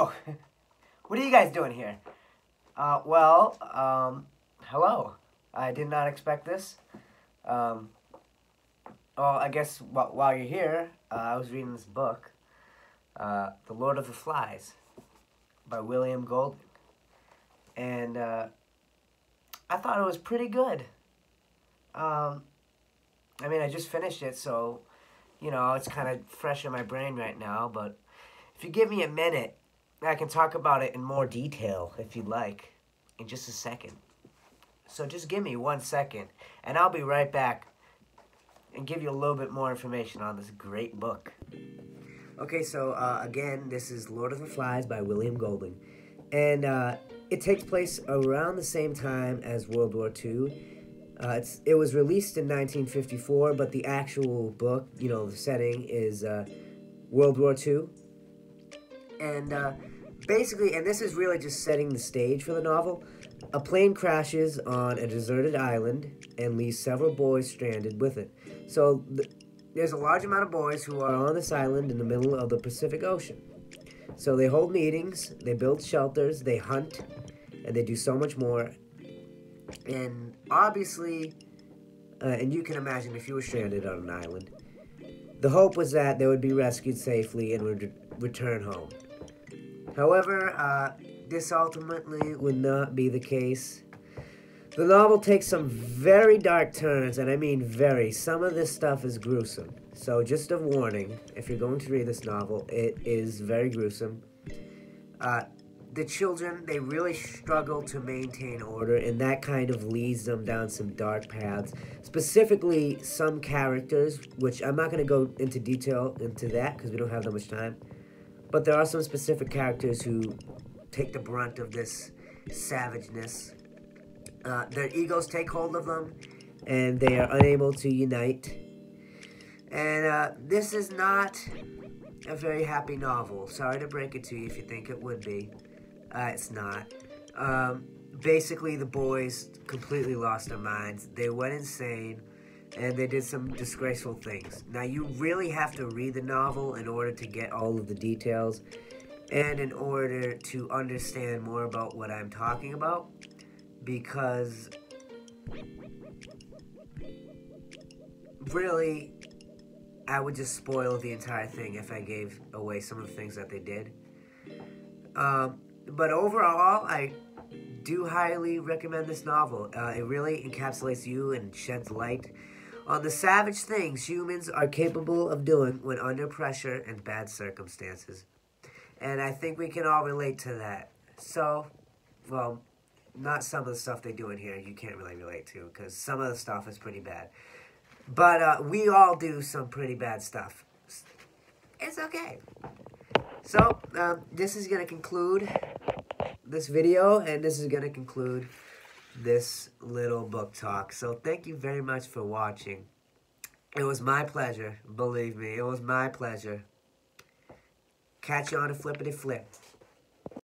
Oh, what are you guys doing here? Hello. I did not expect this. Um, I guess while you're here, I was reading this book, The Lord of the Flies, by William Golding. And I thought it was pretty good. I just finished it, so, it's kind of fresh in my brain right now, but if you give me a minute, I can talk about it in more detail, if you'd like, in just a second. So just give me 1 second, and I'll be right back and give you a little bit more information on this great book. Okay, so again, this is Lord of the Flies by William Golding. And it takes place around the same time as World War II. It was released in 1954, but the actual book, the setting is World War II. And basically, and this is really just setting the stage for the novel, a plane crashes on a deserted island and leaves several boys stranded with it. So there's a large amount of boys who are on this island in the middle of the Pacific Ocean. So they hold meetings, they build shelters, they hunt, and they do so much more. And obviously, and you can imagine if you were stranded on an island, the hope was that they would be rescued safely and would return home. However, this ultimately would not be the case. The novel takes some very dark turns, and I mean very. Some of this stuff is gruesome. So just a warning, if you're going to read this novel, it is very gruesome. The children, they really struggle to maintain order, and that kind of leads them down some dark paths. Specifically, some characters, which I'm not going to go into detail into that because we don't have that much time. But there are some specific characters who take the brunt of this savageness. Their egos take hold of them, and they are unable to unite. And this is not a very happy novel. Sorry to break it to you if you think it would be. It's not. Basically, the boys completely lost their minds. They went insane, and they did some disgraceful things. Now, you really have to read the novel in order to get all of the details and in order to understand more about what I'm talking about, because really, I would just spoil the entire thing if I gave away some of the things that they did. But overall, I do highly recommend this novel. It really encapsulates you and sheds light on the savage things humans are capable of doing when under pressure and bad circumstances. And I think we can all relate to that. So, well, not some of the stuff they do in here you can't really relate to, because some of the stuff is pretty bad. But we all do some pretty bad stuff. It's okay. So, this is going to conclude this video, and this is going to conclude this little book talk. So, thank you very much for watching. It was my pleasure. Believe me, it was my pleasure. Catch you on a flippity flip.